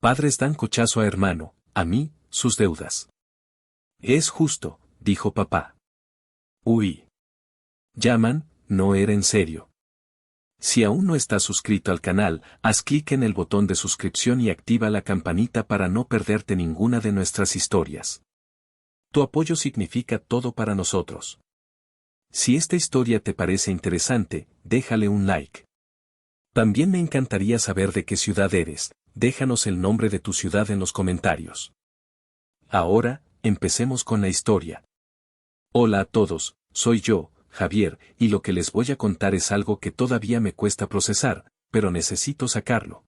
Padres dan cochazo a hermano, a mí, sus deudas. Es justo, dijo papá. Uy. Llaman, no era en serio. Si aún no estás suscrito al canal, haz clic en el botón de suscripción y activa la campanita para no perderte ninguna de nuestras historias. Tu apoyo significa todo para nosotros. Si esta historia te parece interesante, déjale un like. También me encantaría saber de qué ciudad eres, déjanos el nombre de tu ciudad en los comentarios. Ahora, empecemos con la historia. Hola a todos, soy yo, Javier, y lo que les voy a contar es algo que todavía me cuesta procesar, pero necesito sacarlo.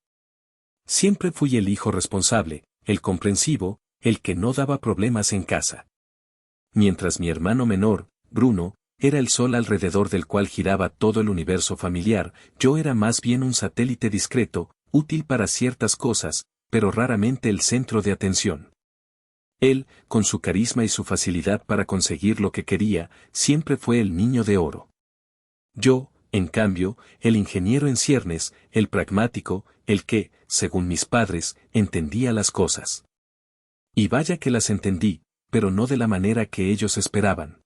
Siempre fui el hijo responsable, el comprensivo, el que no daba problemas en casa. Mientras mi hermano menor, Bruno, era el sol alrededor del cual giraba todo el universo familiar, yo era más bien un satélite discreto, útil para ciertas cosas, pero raramente el centro de atención. Él, con su carisma y su facilidad para conseguir lo que quería, siempre fue el niño de oro. Yo, en cambio, el ingeniero en ciernes, el pragmático, el que, según mis padres, entendía las cosas. Y vaya que las entendí, pero no de la manera que ellos esperaban.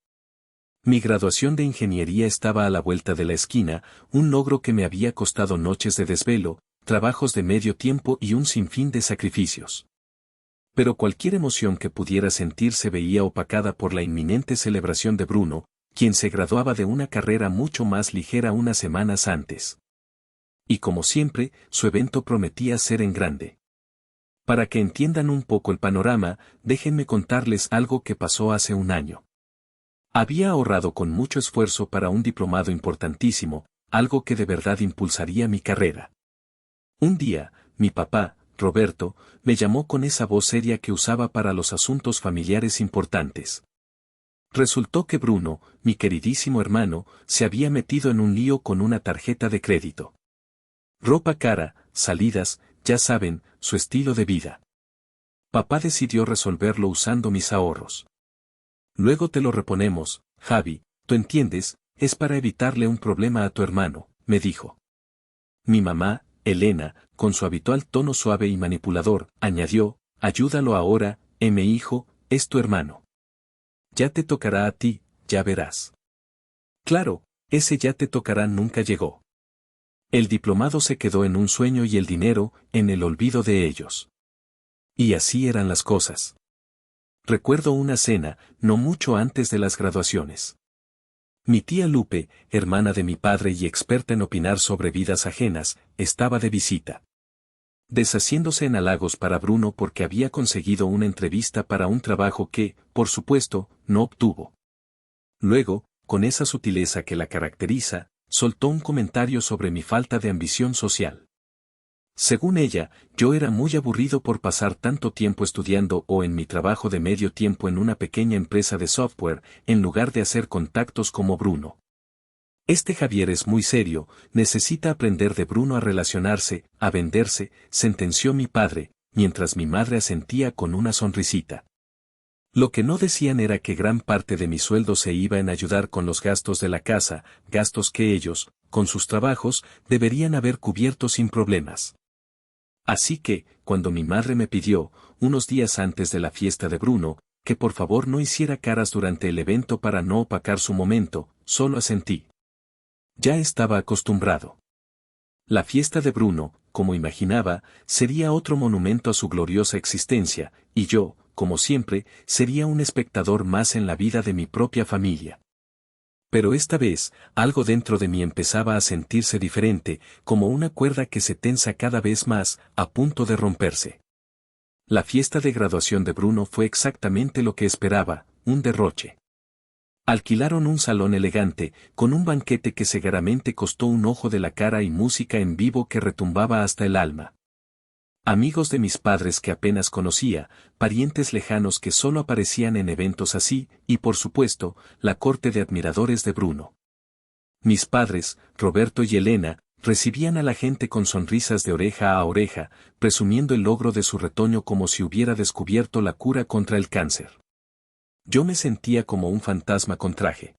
Mi graduación de ingeniería estaba a la vuelta de la esquina, un logro que me había costado noches de desvelo, trabajos de medio tiempo y un sinfín de sacrificios. Pero cualquier emoción que pudiera sentir se veía opacada por la inminente celebración de Bruno, quien se graduaba de una carrera mucho más ligera unas semanas antes. Y como siempre, su evento prometía ser en grande. Para que entiendan un poco el panorama, déjenme contarles algo que pasó hace un año. Había ahorrado con mucho esfuerzo para un diplomado importantísimo, algo que de verdad impulsaría mi carrera. Un día, mi papá, Roberto, me llamó con esa voz seria que usaba para los asuntos familiares importantes. Resultó que Bruno, mi queridísimo hermano, se había metido en un lío con una tarjeta de crédito. Ropa cara, salidas, ya saben, su estilo de vida. Papá decidió resolverlo usando mis ahorros. Luego te lo reponemos, Javi, tú entiendes, es para evitarle un problema a tu hermano, me dijo. Mi mamá, Elena, con su habitual tono suave y manipulador, añadió, ayúdalo ahora, mi hijo, es tu hermano. Ya te tocará a ti, ya verás. Claro, ese ya te tocará nunca llegó. El diplomado se quedó en un sueño y el dinero, en el olvido de ellos. Y así eran las cosas. Recuerdo una cena, no mucho antes de las graduaciones. Mi tía Lupe, hermana de mi padre y experta en opinar sobre vidas ajenas, estaba de visita. Deshaciéndose en halagos para Bruno porque había conseguido una entrevista para un trabajo que, por supuesto, no obtuvo. Luego, con esa sutileza que la caracteriza, soltó un comentario sobre mi falta de ambición social. Según ella, yo era muy aburrido por pasar tanto tiempo estudiando o en mi trabajo de medio tiempo en una pequeña empresa de software, en lugar de hacer contactos como Bruno. Este Javier es muy serio, necesita aprender de Bruno a relacionarse, a venderse, sentenció mi padre, mientras mi madre asentía con una sonrisita. Lo que no decían era que gran parte de mi sueldo se iba en ayudar con los gastos de la casa, gastos que ellos, con sus trabajos, deberían haber cubierto sin problemas. Así que, cuando mi madre me pidió, unos días antes de la fiesta de Bruno, que por favor no hiciera caras durante el evento para no opacar su momento, solo asentí. Ya estaba acostumbrado. La fiesta de Bruno, como imaginaba, sería otro monumento a su gloriosa existencia, y yo, como siempre, sería un espectador más en la vida de mi propia familia. Pero esta vez, algo dentro de mí empezaba a sentirse diferente, como una cuerda que se tensa cada vez más, a punto de romperse. La fiesta de graduación de Bruno fue exactamente lo que esperaba, un derroche. Alquilaron un salón elegante, con un banquete que seguramente costó un ojo de la cara y música en vivo que retumbaba hasta el alma. Amigos de mis padres que apenas conocía, parientes lejanos que solo aparecían en eventos así, y por supuesto, la corte de admiradores de Bruno. Mis padres, Roberto y Elena, recibían a la gente con sonrisas de oreja a oreja, presumiendo el logro de su retoño como si hubiera descubierto la cura contra el cáncer. Yo me sentía como un fantasma con traje.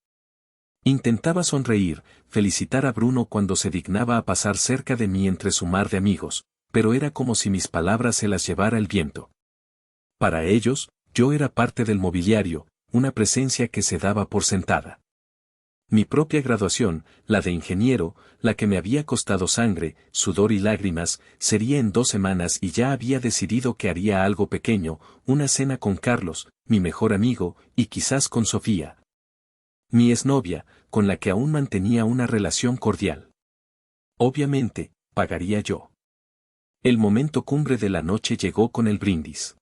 Intentaba sonreír, felicitar a Bruno cuando se dignaba a pasar cerca de mí entre su mar de amigos, pero era como si mis palabras se las llevara el viento. Para ellos, yo era parte del mobiliario, una presencia que se daba por sentada. Mi propia graduación, la de ingeniero, la que me había costado sangre, sudor y lágrimas, sería en 2 semanas y ya había decidido que haría algo pequeño, una cena con Carlos, mi mejor amigo, y quizás con Sofía, mi exnovia, con la que aún mantenía una relación cordial. Obviamente, pagaría yo. El momento cumbre de la noche llegó con el brindis.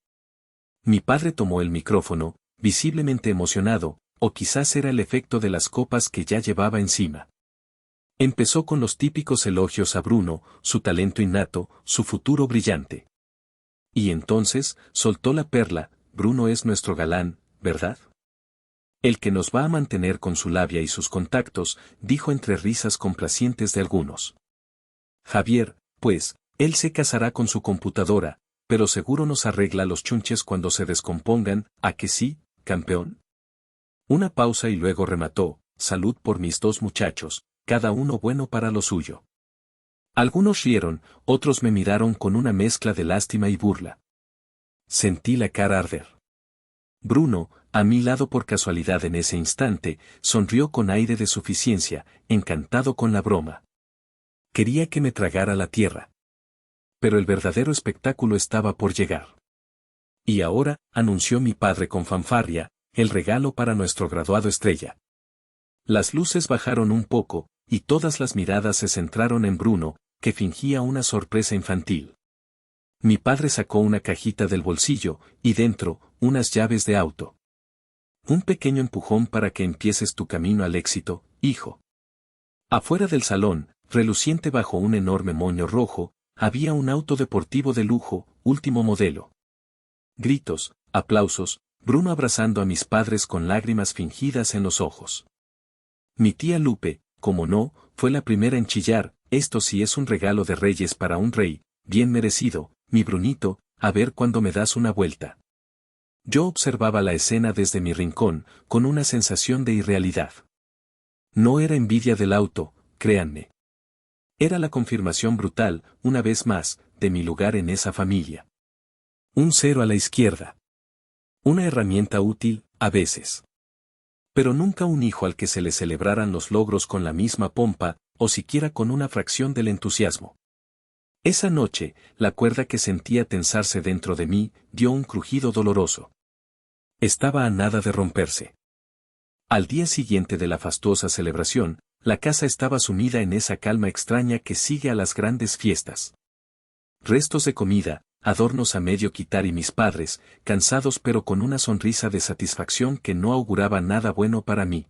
Mi padre tomó el micrófono, visiblemente emocionado, o quizás era el efecto de las copas que ya llevaba encima. Empezó con los típicos elogios a Bruno, su talento innato, su futuro brillante. Y entonces, soltó la perla: Bruno es nuestro galán, ¿verdad? El que nos va a mantener con su labia y sus contactos, dijo entre risas complacientes de algunos. Javier, pues, él se casará con su computadora, pero seguro nos arregla los chunches cuando se descompongan, ¿a que sí, campeón? Una pausa y luego remató: salud por mis 2 muchachos, cada uno bueno para lo suyo. Algunos rieron, otros me miraron con una mezcla de lástima y burla. Sentí la cara arder. Bruno, a mi lado por casualidad en ese instante, sonrió con aire de suficiencia, encantado con la broma. Quería que me tragara la tierra. Pero el verdadero espectáculo estaba por llegar. Y ahora, anunció mi padre con fanfarria, el regalo para nuestro graduado estrella. Las luces bajaron un poco, y todas las miradas se centraron en Bruno, que fingía una sorpresa infantil. Mi padre sacó una cajita del bolsillo, y dentro, unas llaves de auto. Un pequeño empujón para que empieces tu camino al éxito, hijo. Afuera del salón, reluciente bajo un enorme moño rojo, había un auto deportivo de lujo, último modelo. Gritos, aplausos, Bruno abrazando a mis padres con lágrimas fingidas en los ojos. Mi tía Lupe, como no, fue la primera en chillar: esto sí es un regalo de reyes para un rey, bien merecido, mi Brunito, a ver cuándo me das una vuelta. Yo observaba la escena desde mi rincón, con una sensación de irrealidad. No era envidia del auto, créanme. Era la confirmación brutal, una vez más, de mi lugar en esa familia. Un 0 a la izquierda. Una herramienta útil, a veces. Pero nunca un hijo al que se le celebraran los logros con la misma pompa, o siquiera con una fracción del entusiasmo. Esa noche, la cuerda que sentía tensarse dentro de mí, dio un crujido doloroso. Estaba a nada de romperse. Al día siguiente de la fastuosa celebración, la casa estaba sumida en esa calma extraña que sigue a las grandes fiestas. Restos de comida, adornos a medio quitar y mis padres, cansados pero con una sonrisa de satisfacción que no auguraba nada bueno para mí.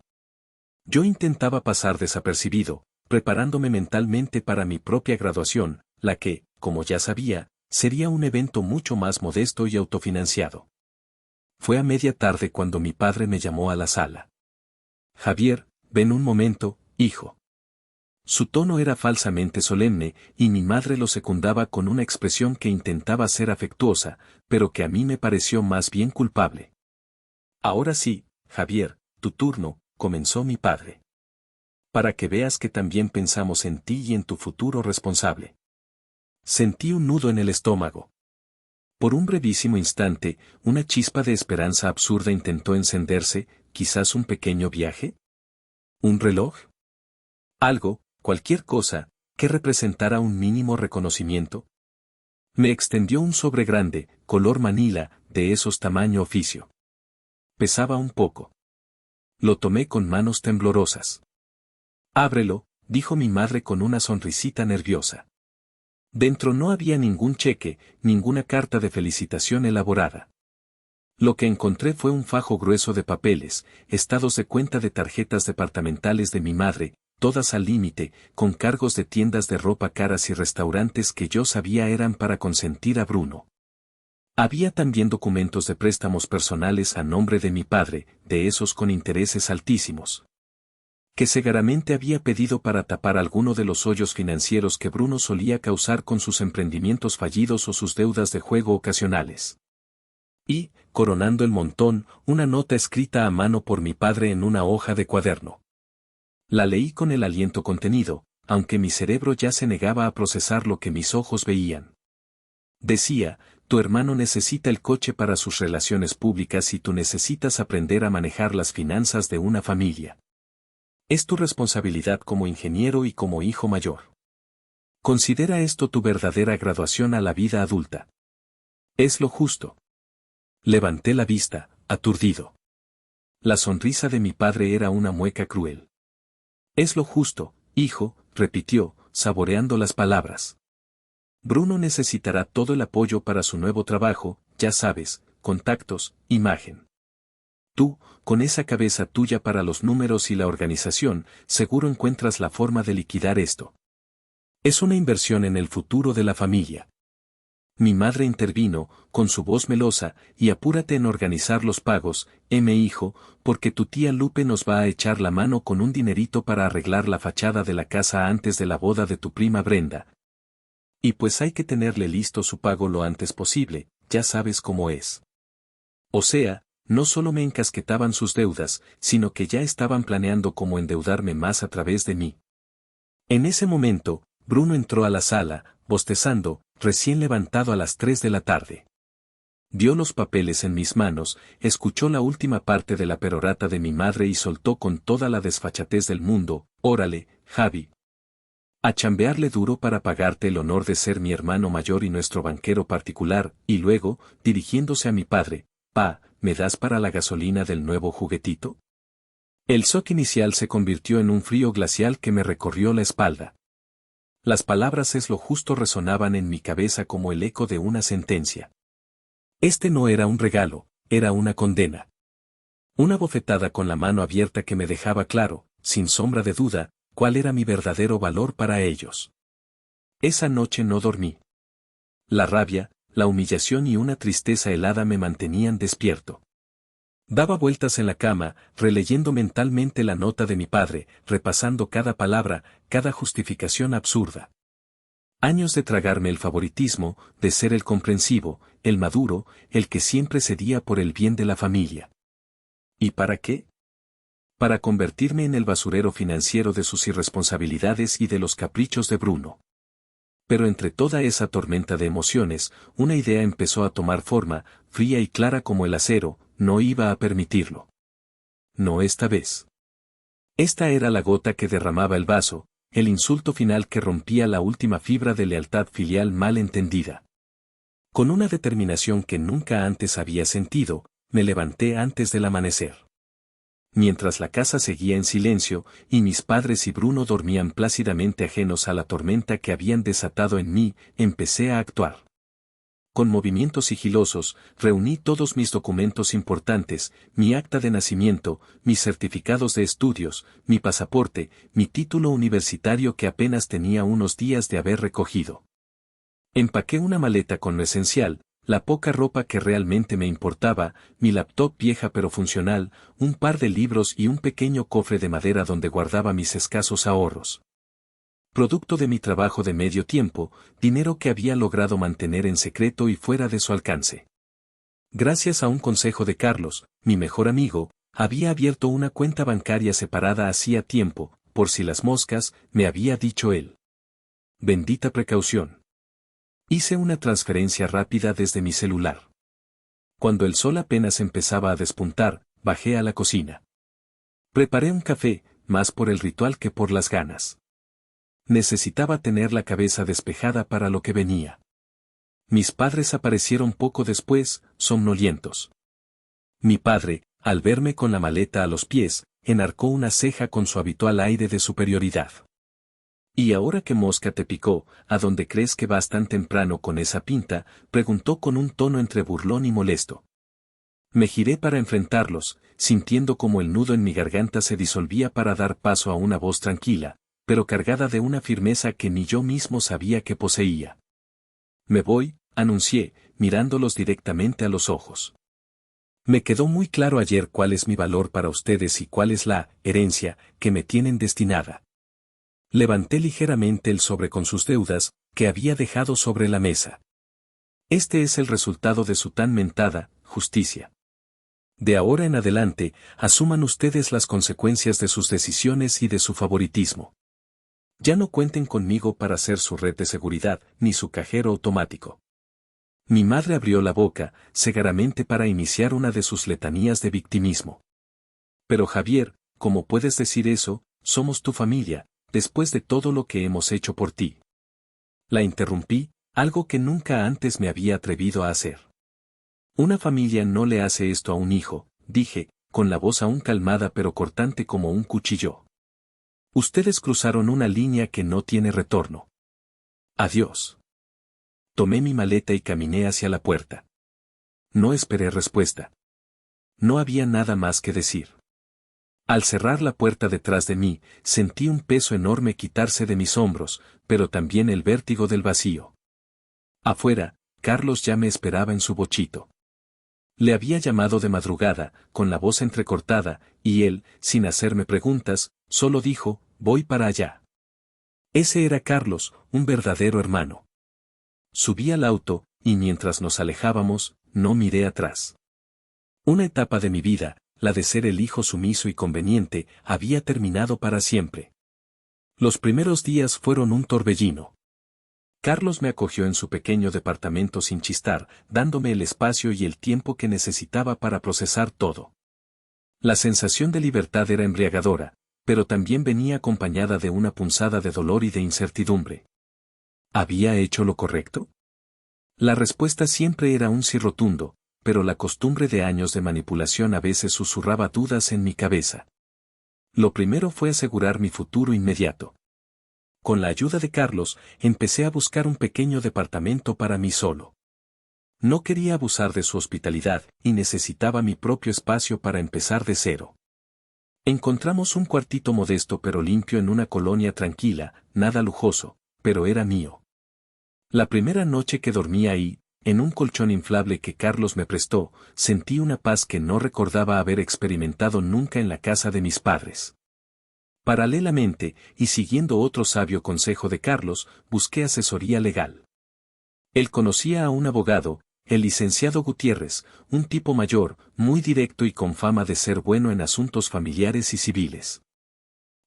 Yo intentaba pasar desapercibido, preparándome mentalmente para mi propia graduación, la que, como ya sabía, sería un evento mucho más modesto y autofinanciado. Fue a media tarde cuando mi padre me llamó a la sala. Javier, ven un momento, hijo. Su tono era falsamente solemne, y mi madre lo secundaba con una expresión que intentaba ser afectuosa, pero que a mí me pareció más bien culpable. Ahora sí, Javier, tu turno, comenzó mi padre. Para que veas que también pensamos en ti y en tu futuro responsable. Sentí un nudo en el estómago. Por un brevísimo instante, una chispa de esperanza absurda intentó encenderse: quizás un pequeño viaje. ¿Un reloj? Algo, cualquier cosa, que representara un mínimo reconocimiento. Me extendió un sobre grande, color manila, de esos tamaño oficio. Pesaba un poco. Lo tomé con manos temblorosas. Ábrelo, dijo mi madre con una sonrisita nerviosa. Dentro no había ningún cheque, ninguna carta de felicitación elaborada. Lo que encontré fue un fajo grueso de papeles, estados de cuenta de tarjetas departamentales de mi madre, todas al límite, con cargos de tiendas de ropa caras y restaurantes que yo sabía eran para consentir a Bruno. Había también documentos de préstamos personales a nombre de mi padre, de esos con intereses altísimos, que seguramente había pedido para tapar alguno de los hoyos financieros que Bruno solía causar con sus emprendimientos fallidos o sus deudas de juego ocasionales. Y, coronando el montón, una nota escrita a mano por mi padre en una hoja de cuaderno. La leí con el aliento contenido, aunque mi cerebro ya se negaba a procesar lo que mis ojos veían. Decía, tu hermano necesita el coche para sus relaciones públicas y tú necesitas aprender a manejar las finanzas de una familia. Es tu responsabilidad como ingeniero y como hijo mayor. Considera esto tu verdadera graduación a la vida adulta. Es lo justo. Levanté la vista, aturdido. La sonrisa de mi padre era una mueca cruel. Es lo justo, hijo, repitió, saboreando las palabras. Bruno necesitará todo el apoyo para su nuevo trabajo, ya sabes, contactos, imagen. Tú, con esa cabeza tuya para los números y la organización, seguro encuentras la forma de liquidar esto. Es una inversión en el futuro de la familia. Mi madre intervino, con su voz melosa, y apúrate en organizar los pagos, hijo, porque tu tía Lupe nos va a echar la mano con un dinerito para arreglar la fachada de la casa antes de la boda de tu prima Brenda. Y pues hay que tenerle listo su pago lo antes posible, ya sabes cómo es. O sea, no solo me encasquetaban sus deudas, sino que ya estaban planeando cómo endeudarme más a través de mí. En ese momento, Bruno entró a la sala, bostezando, recién levantado a las 3 de la tarde. Vio los papeles en mis manos, escuchó la última parte de la perorata de mi madre y soltó con toda la desfachatez del mundo, órale, Javi. A chambearle duro para pagarte el honor de ser mi hermano mayor y nuestro banquero particular, y luego, dirigiéndose a mi padre, pa, ¿me das para la gasolina del nuevo juguetito? El shock inicial se convirtió en un frío glacial que me recorrió la espalda. Las palabras es lo justo resonaban en mi cabeza como el eco de una sentencia. Este no era un regalo, era una condena. Una bofetada con la mano abierta que me dejaba claro, sin sombra de duda, cuál era mi verdadero valor para ellos. Esa noche no dormí. La rabia, la humillación y una tristeza helada me mantenían despierto. Daba vueltas en la cama, releyendo mentalmente la nota de mi padre, repasando cada palabra, cada justificación absurda. Años de tragarme el favoritismo, de ser el comprensivo, el maduro, el que siempre cedía por el bien de la familia. ¿Y para qué? Para convertirme en el basurero financiero de sus irresponsabilidades y de los caprichos de Bruno. Pero entre toda esa tormenta de emociones, una idea empezó a tomar forma, fría y clara como el acero, no iba a permitirlo. No esta vez. Esta era la gota que derramaba el vaso, el insulto final que rompía la última fibra de lealtad filial mal entendida. Con una determinación que nunca antes había sentido, me levanté antes del amanecer. Mientras la casa seguía en silencio, y mis padres y Bruno dormían plácidamente ajenos a la tormenta que habían desatado en mí, empecé a actuar. Con movimientos sigilosos, reuní todos mis documentos importantes, mi acta de nacimiento, mis certificados de estudios, mi pasaporte, mi título universitario que apenas tenía unos días de haber recogido. Empaqué una maleta con lo esencial, la poca ropa que realmente me importaba, mi laptop vieja pero funcional, un par de libros y un pequeño cofre de madera donde guardaba mis escasos ahorros. Producto de mi trabajo de medio tiempo, dinero que había logrado mantener en secreto y fuera de su alcance. Gracias a un consejo de Carlos, mi mejor amigo, había abierto una cuenta bancaria separada hacía tiempo, por si las moscas, me había dicho él. Bendita precaución. Hice una transferencia rápida desde mi celular. Cuando el sol apenas empezaba a despuntar, bajé a la cocina. Preparé un café, más por el ritual que por las ganas. Necesitaba tener la cabeza despejada para lo que venía. Mis padres aparecieron poco después, somnolientos. Mi padre, al verme con la maleta a los pies, enarcó una ceja con su habitual aire de superioridad. «¿Y ahora qué mosca te picó, a dónde crees que vas tan temprano con esa pinta?», preguntó con un tono entre burlón y molesto. Me giré para enfrentarlos, sintiendo como el nudo en mi garganta se disolvía para dar paso a una voz tranquila, pero cargada de una firmeza que ni yo mismo sabía que poseía. «Me voy», anuncié, mirándolos directamente a los ojos. «Me quedó muy claro ayer cuál es mi valor para ustedes y cuál es la herencia que me tienen destinada». Levanté ligeramente el sobre con sus deudas, que había dejado sobre la mesa. Este es el resultado de su tan mentada justicia. De ahora en adelante, asuman ustedes las consecuencias de sus decisiones y de su favoritismo. Ya no cuenten conmigo para ser su red de seguridad, ni su cajero automático. Mi madre abrió la boca, segaramente para iniciar una de sus letanías de victimismo. Pero Javier, ¿cómo puedes decir eso? Somos tu familia, después de todo lo que hemos hecho por ti. La interrumpí, algo que nunca antes me había atrevido a hacer. Una familia no le hace esto a un hijo, dije, con la voz aún calmada pero cortante como un cuchillo. Ustedes cruzaron una línea que no tiene retorno. Adiós. Tomé mi maleta y caminé hacia la puerta. No esperé respuesta. No había nada más que decir. Al cerrar la puerta detrás de mí, sentí un peso enorme quitarse de mis hombros, pero también el vértigo del vacío. Afuera, Carlos ya me esperaba en su bochito. Le había llamado de madrugada, con la voz entrecortada, y él, sin hacerme preguntas, solo dijo, voy para allá. Ese era Carlos, un verdadero hermano. Subí al auto, y mientras nos alejábamos, no miré atrás. Una etapa de mi vida, la de ser el hijo sumiso y conveniente, había terminado para siempre. Los primeros días fueron un torbellino. Carlos me acogió en su pequeño departamento sin chistar, dándome el espacio y el tiempo que necesitaba para procesar todo. La sensación de libertad era embriagadora, pero también venía acompañada de una punzada de dolor y de incertidumbre. ¿Había hecho lo correcto? La respuesta siempre era un sí rotundo, pero la costumbre de años de manipulación a veces susurraba dudas en mi cabeza. Lo primero fue asegurar mi futuro inmediato. Con la ayuda de Carlos, empecé a buscar un pequeño departamento para mí solo. No quería abusar de su hospitalidad y necesitaba mi propio espacio para empezar de cero. Encontramos un cuartito modesto pero limpio en una colonia tranquila, nada lujoso, pero era mío. La primera noche que dormí ahí, en un colchón inflable que Carlos me prestó, sentí una paz que no recordaba haber experimentado nunca en la casa de mis padres. Paralelamente, y siguiendo otro sabio consejo de Carlos, busqué asesoría legal. Él conocía a un abogado, el licenciado Gutiérrez, un tipo mayor, muy directo y con fama de ser bueno en asuntos familiares y civiles.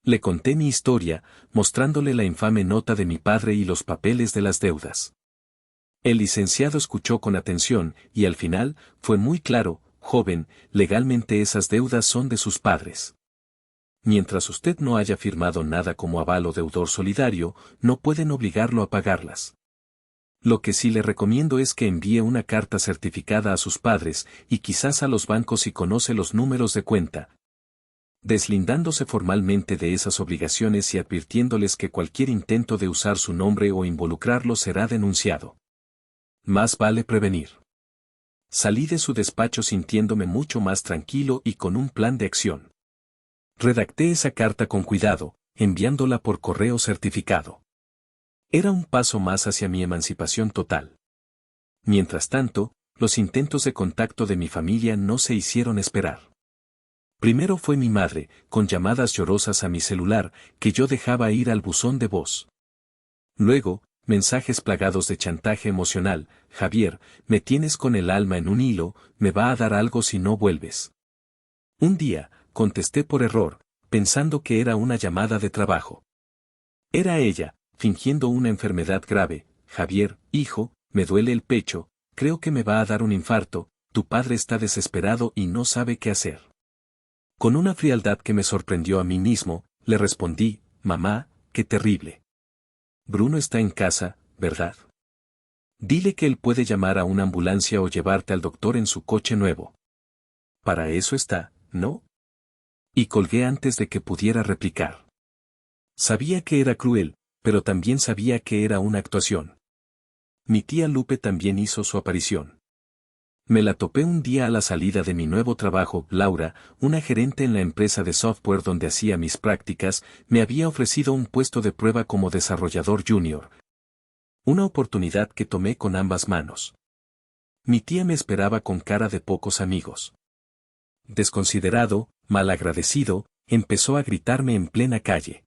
Le conté mi historia, mostrándole la infame nota de mi padre y los papeles de las deudas. El licenciado escuchó con atención, y al final, fue muy claro, joven, legalmente esas deudas son de sus padres. Mientras usted no haya firmado nada como aval o deudor solidario, no pueden obligarlo a pagarlas. Lo que sí le recomiendo es que envíe una carta certificada a sus padres, y quizás a los bancos si conoce los números de cuenta, deslindándose formalmente de esas obligaciones y advirtiéndoles que cualquier intento de usar su nombre o involucrarlo será denunciado. Más vale prevenir. Salí de su despacho sintiéndome mucho más tranquilo y con un plan de acción. Redacté esa carta con cuidado, enviándola por correo certificado. Era un paso más hacia mi emancipación total. Mientras tanto, los intentos de contacto de mi familia no se hicieron esperar. Primero fue mi madre, con llamadas llorosas a mi celular, que yo dejaba ir al buzón de voz. Luego, mensajes plagados de chantaje emocional, Javier, me tienes con el alma en un hilo, me va a dar algo si no vuelves. Un día, contesté por error, pensando que era una llamada de trabajo. Era ella, fingiendo una enfermedad grave, Javier, hijo, me duele el pecho, creo que me va a dar un infarto, tu padre está desesperado y no sabe qué hacer. Con una frialdad que me sorprendió a mí mismo, le respondí, mamá, qué terrible. Bruno está en casa, ¿verdad? Dile que él puede llamar a una ambulancia o llevarte al doctor en su coche nuevo. Para eso está, ¿no? Y colgué antes de que pudiera replicar. Sabía que era cruel, pero también sabía que era una actuación. Mi tía Lupe también hizo su aparición. Me la topé un día a la salida de mi nuevo trabajo. Laura, una gerente en la empresa de software donde hacía mis prácticas, me había ofrecido un puesto de prueba como desarrollador junior. Una oportunidad que tomé con ambas manos. Mi tía me esperaba con cara de pocos amigos. Desconsiderado, malagradecido, empezó a gritarme en plena calle.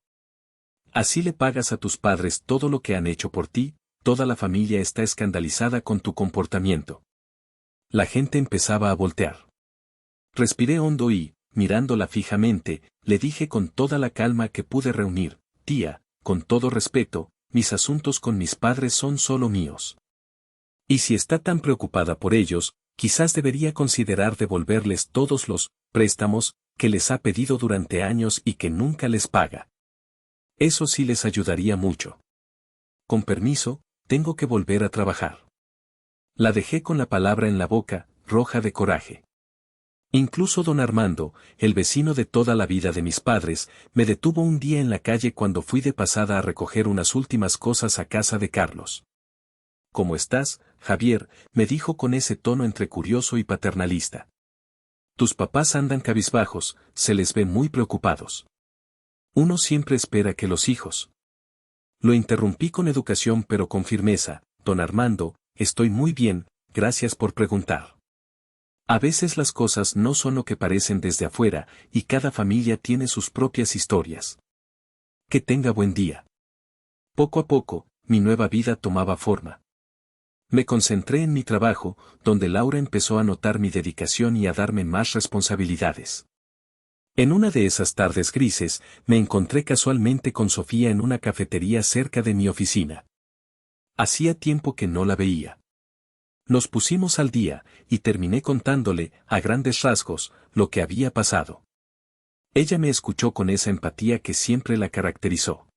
Así le pagas a tus padres todo lo que han hecho por ti, toda la familia está escandalizada con tu comportamiento. La gente empezaba a voltear. Respiré hondo y, mirándola fijamente, le dije con toda la calma que pude reunir, tía, con todo respeto, mis asuntos con mis padres son solo míos. Y si está tan preocupada por ellos, quizás debería considerar devolverles todos los préstamos que les ha pedido durante años y que nunca les paga. Eso sí les ayudaría mucho. Con permiso, tengo que volver a trabajar. La dejé con la palabra en la boca, roja de coraje. Incluso don Armando, el vecino de toda la vida de mis padres, me detuvo un día en la calle cuando fui de pasada a recoger unas últimas cosas a casa de Carlos. ¿Cómo estás, Javier?, me dijo con ese tono entre curioso y paternalista. Tus papás andan cabizbajos, se les ve muy preocupados. Uno siempre espera que los hijos. Lo interrumpí con educación pero con firmeza. Don Armando, estoy muy bien, gracias por preguntar. A veces las cosas no son lo que parecen desde afuera, y cada familia tiene sus propias historias. Que tenga buen día. Poco a poco, mi nueva vida tomaba forma. Me concentré en mi trabajo, donde Laura empezó a notar mi dedicación y a darme más responsabilidades. En una de esas tardes grises, me encontré casualmente con Sofía en una cafetería cerca de mi oficina. Hacía tiempo que no la veía. Nos pusimos al día, y terminé contándole, a grandes rasgos, lo que había pasado. Ella me escuchó con esa empatía que siempre la caracterizó.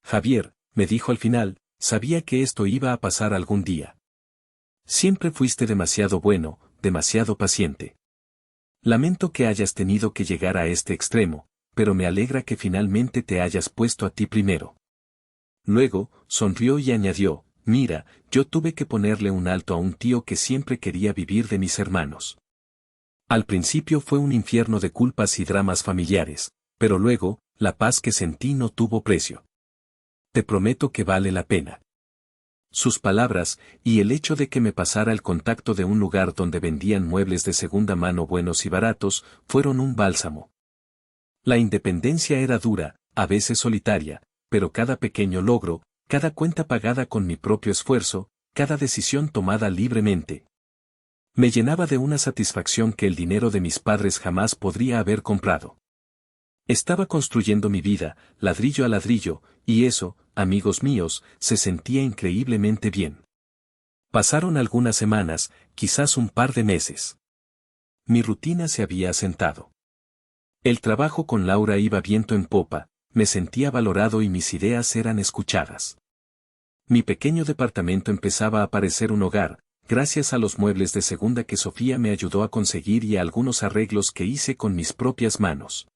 Javier, me dijo al final, sabía que esto iba a pasar algún día. Siempre fuiste demasiado bueno, demasiado paciente. Lamento que hayas tenido que llegar a este extremo, pero me alegra que finalmente te hayas puesto a ti primero. Luego, sonrió y añadió, mira, yo tuve que ponerle un alto a un tío que siempre quería vivir de mis hermanos. Al principio fue un infierno de culpas y dramas familiares, pero luego, la paz que sentí no tuvo precio. Te prometo que vale la pena. Sus palabras, y el hecho de que me pasara el contacto de un lugar donde vendían muebles de segunda mano buenos y baratos, fueron un bálsamo. La independencia era dura, a veces solitaria, pero cada pequeño logro, cada cuenta pagada con mi propio esfuerzo, cada decisión tomada libremente, me llenaba de una satisfacción que el dinero de mis padres jamás podría haber comprado. Estaba construyendo mi vida, ladrillo a ladrillo, y eso, amigos míos, se sentía increíblemente bien. Pasaron algunas semanas, quizás un par de meses. Mi rutina se había asentado. El trabajo con Laura iba viento en popa, me sentía valorado y mis ideas eran escuchadas. Mi pequeño departamento empezaba a parecer un hogar, gracias a los muebles de segunda que Sofía me ayudó a conseguir y a algunos arreglos que hice con mis propias manos.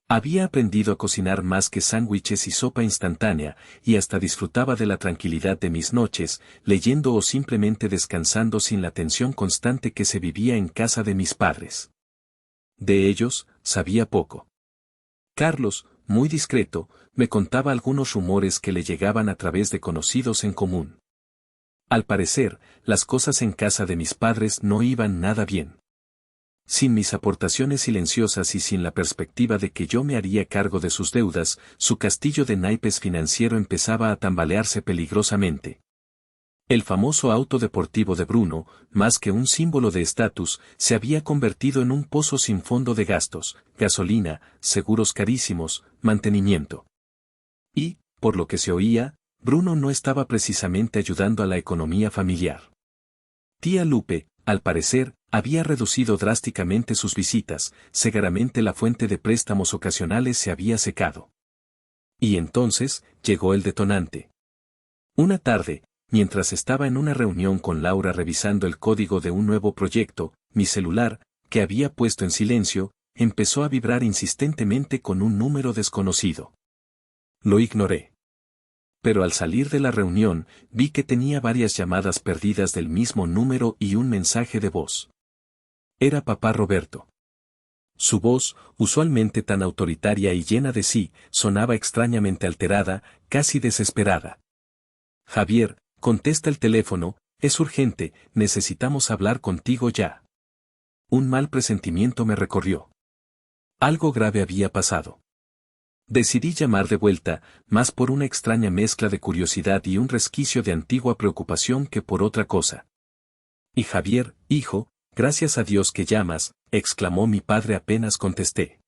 Había aprendido a cocinar más que sándwiches y sopa instantánea, y hasta disfrutaba de la tranquilidad de mis noches, leyendo o simplemente descansando sin la tensión constante que se vivía en casa de mis padres. De ellos, sabía poco. Carlos, muy discreto, me contaba algunos rumores que le llegaban a través de conocidos en común. Al parecer, las cosas en casa de mis padres no iban nada bien. Sin mis aportaciones silenciosas y sin la perspectiva de que yo me haría cargo de sus deudas, su castillo de naipes financiero empezaba a tambalearse peligrosamente. El famoso auto deportivo de Bruno, más que un símbolo de estatus, se había convertido en un pozo sin fondo de gastos, gasolina, seguros carísimos, mantenimiento. Y, por lo que se oía, Bruno no estaba precisamente ayudando a la economía familiar. Tía Lupe, al parecer, había reducido drásticamente sus visitas, segaramente la fuente de préstamos ocasionales se había secado. Y entonces, llegó el detonante. Una tarde, mientras estaba en una reunión con Laura revisando el código de un nuevo proyecto, mi celular, que había puesto en silencio, empezó a vibrar insistentemente con un número desconocido. Lo ignoré. Pero al salir de la reunión, vi que tenía varias llamadas perdidas del mismo número y un mensaje de voz. Era papá Roberto. Su voz, usualmente tan autoritaria y llena de sí, sonaba extrañamente alterada, casi desesperada. Javier, contesta el teléfono, es urgente, necesitamos hablar contigo ya. Un mal presentimiento me recorrió. Algo grave había pasado. Decidí llamar de vuelta, más por una extraña mezcla de curiosidad y un resquicio de antigua preocupación que por otra cosa. Y Javier, hijo, gracias a Dios que llamas, exclamó mi padre apenas contesté.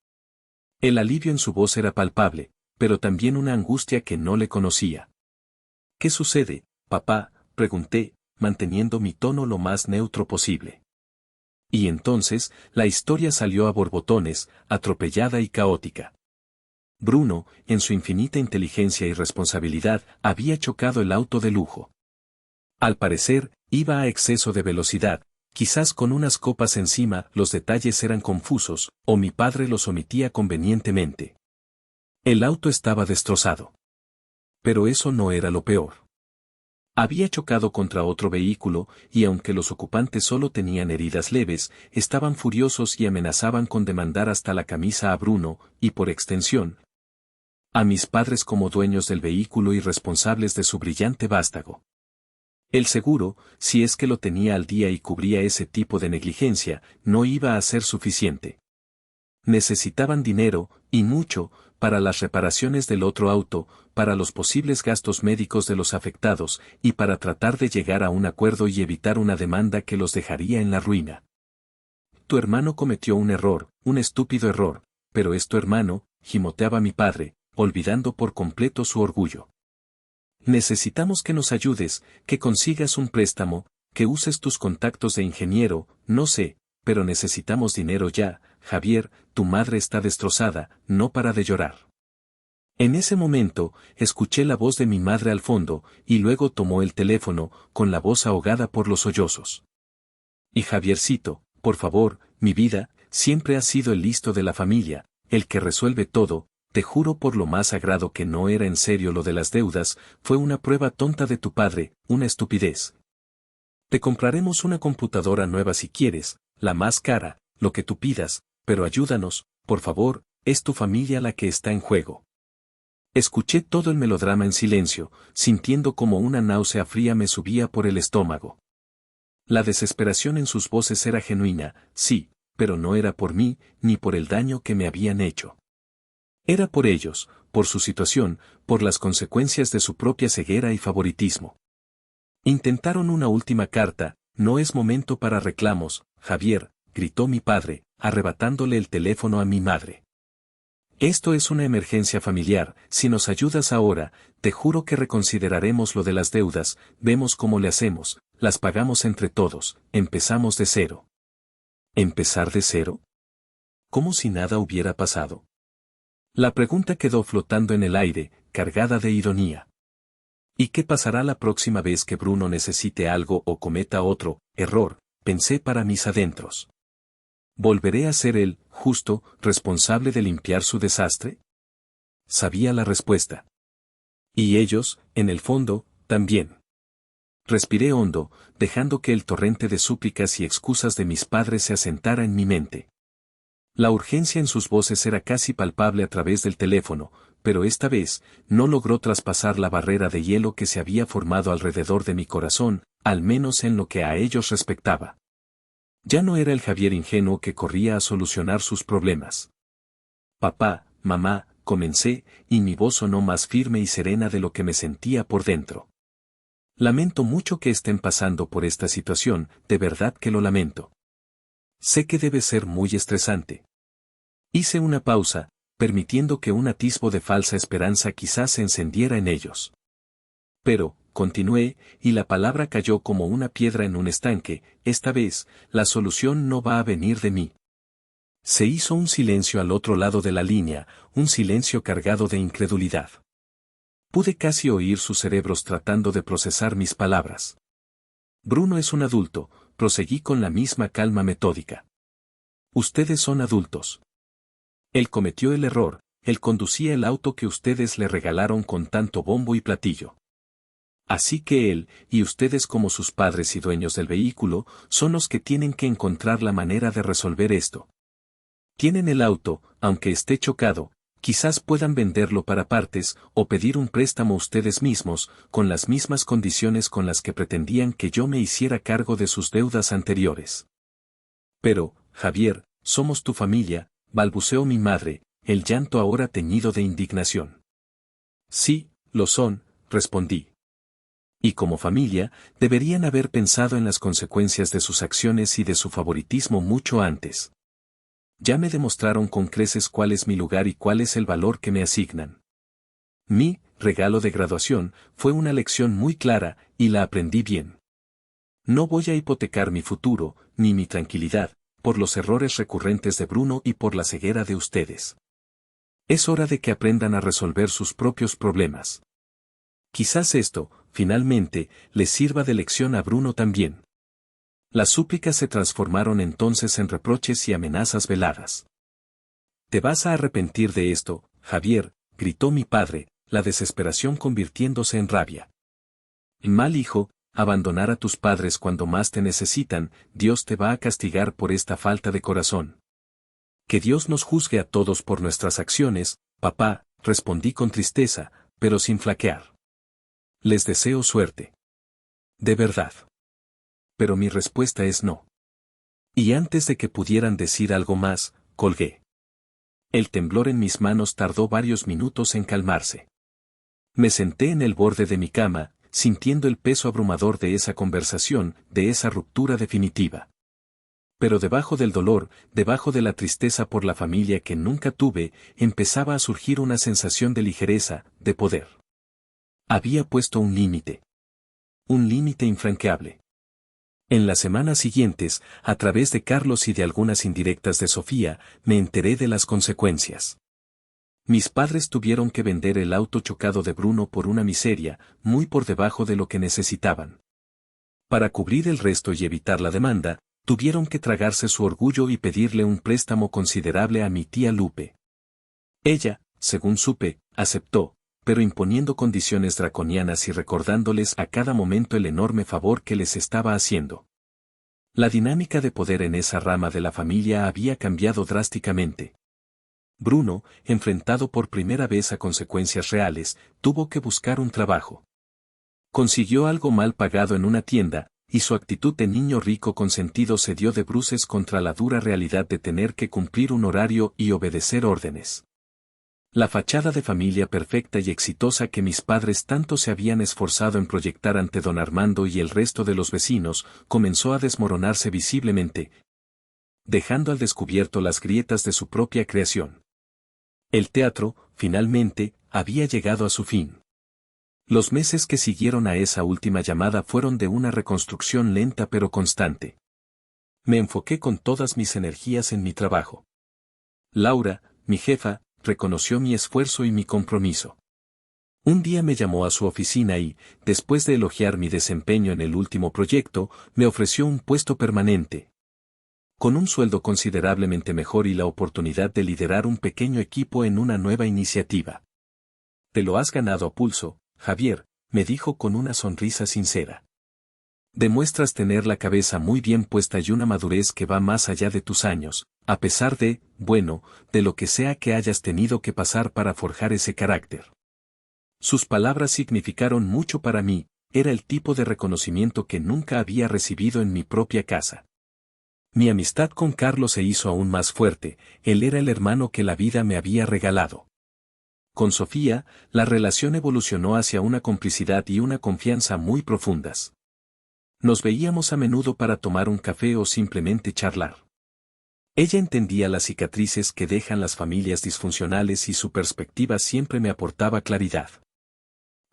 El alivio en su voz era palpable, pero también una angustia que no le conocía. ¿Qué sucede, papá?, pregunté, manteniendo mi tono lo más neutro posible. Y entonces, la historia salió a borbotones, atropellada y caótica. Bruno, en su infinita inteligencia y responsabilidad, había chocado el auto de lujo. Al parecer, iba a exceso de velocidad, quizás con unas copas encima, los detalles eran confusos, o mi padre los omitía convenientemente. El auto estaba destrozado. Pero eso no era lo peor. Había chocado contra otro vehículo, y aunque los ocupantes solo tenían heridas leves, estaban furiosos y amenazaban con demandar hasta la camisa a Bruno, y por extensión, a mis padres como dueños del vehículo y responsables de su brillante vástago. El seguro, si es que lo tenía al día y cubría ese tipo de negligencia, no iba a ser suficiente. Necesitaban dinero, y mucho, para las reparaciones del otro auto, para los posibles gastos médicos de los afectados, y para tratar de llegar a un acuerdo y evitar una demanda que los dejaría en la ruina. Tu hermano cometió un error, un estúpido error, pero es tu hermano, gimoteaba mi padre, olvidando por completo su orgullo. Necesitamos que nos ayudes, que consigas un préstamo, que uses tus contactos de ingeniero, no sé, pero necesitamos dinero ya, Javier, tu madre está destrozada, no para de llorar. En ese momento, escuché la voz de mi madre al fondo, y luego tomó el teléfono, con la voz ahogada por los sollozos. Y Javiercito, por favor, mi vida, siempre has sido el listo de la familia, el que resuelve todo, te juro por lo más sagrado que no era en serio lo de las deudas, fue una prueba tonta de tu padre, una estupidez. Te compraremos una computadora nueva si quieres, la más cara, lo que tú pidas, pero ayúdanos, por favor, es tu familia la que está en juego. Escuché todo el melodrama en silencio, sintiendo como una náusea fría me subía por el estómago. La desesperación en sus voces era genuina, sí, pero no era por mí, ni por el daño que me habían hecho. Era por ellos, por su situación, por las consecuencias de su propia ceguera y favoritismo. Intentaron una última carta, no es momento para reclamos, Javier, gritó mi padre, arrebatándole el teléfono a mi madre. Esto es una emergencia familiar, si nos ayudas ahora, te juro que reconsideraremos lo de las deudas, vemos cómo le hacemos, las pagamos entre todos, empezamos de cero. ¿Empezar de cero? ¿Como si nada hubiera pasado? La pregunta quedó flotando en el aire, cargada de ironía. ¿Y qué pasará la próxima vez que Bruno necesite algo o cometa otro error? Pensé para mis adentros. ¿Volveré a ser el justo, responsable de limpiar su desastre? Sabía la respuesta. Y ellos, en el fondo, también. Respiré hondo, dejando que el torrente de súplicas y excusas de mis padres se asentara en mi mente. La urgencia en sus voces era casi palpable a través del teléfono, pero esta vez, no logró traspasar la barrera de hielo que se había formado alrededor de mi corazón, al menos en lo que a ellos respectaba. Ya no era el Javier ingenuo que corría a solucionar sus problemas. Papá, mamá, comencé, y mi voz sonó más firme y serena de lo que me sentía por dentro. Lamento mucho que estén pasando por esta situación, de verdad que lo lamento. Sé que debe ser muy estresante. Hice una pausa, permitiendo que un atisbo de falsa esperanza quizás se encendiera en ellos. Pero, continué, y la palabra cayó como una piedra en un estanque, esta vez, la solución no va a venir de mí. Se hizo un silencio al otro lado de la línea, un silencio cargado de incredulidad. Pude casi oír sus cerebros tratando de procesar mis palabras. Bruno es un adulto, proseguí con la misma calma metódica. Ustedes son adultos. Él cometió el error, él conducía el auto que ustedes le regalaron con tanto bombo y platillo. Así que él, y ustedes como sus padres y dueños del vehículo, son los que tienen que encontrar la manera de resolver esto. Tienen el auto, aunque esté chocado, quizás puedan venderlo para partes, o pedir un préstamo ustedes mismos, con las mismas condiciones con las que pretendían que yo me hiciera cargo de sus deudas anteriores. Pero, Javier, somos tu familia, balbuceó mi madre, el llanto ahora teñido de indignación. Sí, lo son, respondí. Y como familia, deberían haber pensado en las consecuencias de sus acciones y de su favoritismo mucho antes. Ya me demostraron con creces cuál es mi lugar y cuál es el valor que me asignan. Mi regalo de graduación fue una lección muy clara, y la aprendí bien. No voy a hipotecar mi futuro, ni mi tranquilidad, por los errores recurrentes de Bruno y por la ceguera de ustedes. Es hora de que aprendan a resolver sus propios problemas. Quizás esto, finalmente, les sirva de lección a Bruno también. Las súplicas se transformaron entonces en reproches y amenazas veladas. «Te vas a arrepentir de esto, Javier», gritó mi padre, la desesperación convirtiéndose en rabia. «Mal hijo, abandonar a tus padres cuando más te necesitan, Dios te va a castigar por esta falta de corazón». «Que Dios nos juzgue a todos por nuestras acciones, papá», respondí con tristeza, pero sin flaquear. «Les deseo suerte». «De verdad». Pero mi respuesta es no. Y antes de que pudieran decir algo más, colgué. El temblor en mis manos tardó varios minutos en calmarse. Me senté en el borde de mi cama, sintiendo el peso abrumador de esa conversación, de esa ruptura definitiva. Pero debajo del dolor, debajo de la tristeza por la familia que nunca tuve, empezaba a surgir una sensación de ligereza, de poder. Había puesto un límite. Un límite infranqueable. En las semanas siguientes, a través de Carlos y de algunas indirectas de Sofía, me enteré de las consecuencias. Mis padres tuvieron que vender el auto chocado de Bruno por una miseria, muy por debajo de lo que necesitaban. Para cubrir el resto y evitar la demanda, tuvieron que tragarse su orgullo y pedirle un préstamo considerable a mi tía Lupe. Ella, según supe, aceptó, pero imponiendo condiciones draconianas y recordándoles a cada momento el enorme favor que les estaba haciendo. La dinámica de poder en esa rama de la familia había cambiado drásticamente. Bruno, enfrentado por primera vez a consecuencias reales, tuvo que buscar un trabajo. Consiguió algo mal pagado en una tienda, y su actitud de niño rico consentido se dio de bruces contra la dura realidad de tener que cumplir un horario y obedecer órdenes. La fachada de familia perfecta y exitosa que mis padres tanto se habían esforzado en proyectar ante don Armando y el resto de los vecinos, comenzó a desmoronarse visiblemente, dejando al descubierto las grietas de su propia creación. El teatro, finalmente, había llegado a su fin. Los meses que siguieron a esa última llamada fueron de una reconstrucción lenta pero constante. Me enfoqué con todas mis energías en mi trabajo. Laura, mi jefa, reconoció mi esfuerzo y mi compromiso. Un día me llamó a su oficina y, después de elogiar mi desempeño en el último proyecto, me ofreció un puesto permanente, con un sueldo considerablemente mejor y la oportunidad de liderar un pequeño equipo en una nueva iniciativa. «Te lo has ganado a pulso, Javier», me dijo con una sonrisa sincera. «Demuestras tener la cabeza muy bien puesta y una madurez que va más allá de tus años, a pesar de, bueno, de lo que sea que hayas tenido que pasar para forjar ese carácter». Sus palabras significaron mucho para mí, era el tipo de reconocimiento que nunca había recibido en mi propia casa. Mi amistad con Carlos se hizo aún más fuerte, él era el hermano que la vida me había regalado. Con Sofía, la relación evolucionó hacia una complicidad y una confianza muy profundas. Nos veíamos a menudo para tomar un café o simplemente charlar. Ella entendía las cicatrices que dejan las familias disfuncionales y su perspectiva siempre me aportaba claridad.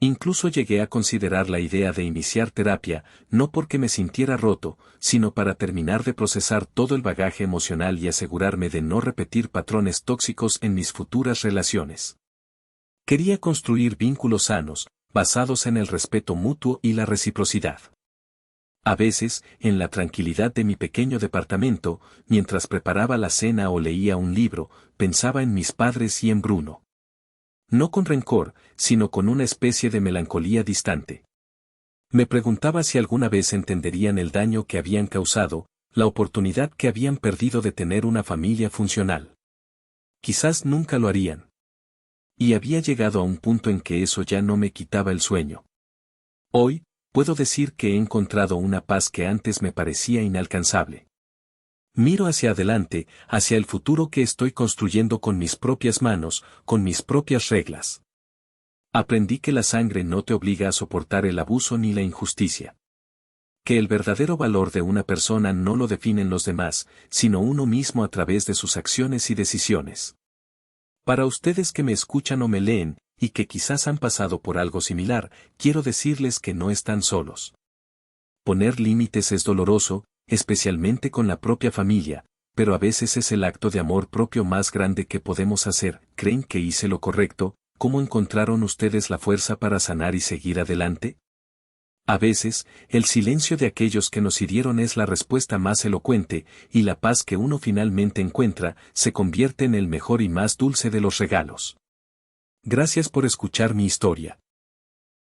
Incluso llegué a considerar la idea de iniciar terapia, no porque me sintiera roto, sino para terminar de procesar todo el bagaje emocional y asegurarme de no repetir patrones tóxicos en mis futuras relaciones. Quería construir vínculos sanos, basados en el respeto mutuo y la reciprocidad. A veces, en la tranquilidad de mi pequeño departamento, mientras preparaba la cena o leía un libro, pensaba en mis padres y en Bruno. No con rencor, sino con una especie de melancolía distante. Me preguntaba si alguna vez entenderían el daño que habían causado, la oportunidad que habían perdido de tener una familia funcional. Quizás nunca lo harían. Y había llegado a un punto en que eso ya no me quitaba el sueño. Hoy, puedo decir que he encontrado una paz que antes me parecía inalcanzable. Miro hacia adelante, hacia el futuro que estoy construyendo con mis propias manos, con mis propias reglas. Aprendí que la sangre no te obliga a soportar el abuso ni la injusticia. Que el verdadero valor de una persona no lo definen los demás, sino uno mismo a través de sus acciones y decisiones. Para ustedes que me escuchan o me leen, y que quizás han pasado por algo similar, quiero decirles que no están solos. Poner límites es doloroso, especialmente con la propia familia, pero a veces es el acto de amor propio más grande que podemos hacer. ¿Creen que hice lo correcto? ¿Cómo encontraron ustedes la fuerza para sanar y seguir adelante? A veces, el silencio de aquellos que nos hirieron es la respuesta más elocuente, y la paz que uno finalmente encuentra, se convierte en el mejor y más dulce de los regalos. Gracias por escuchar mi historia.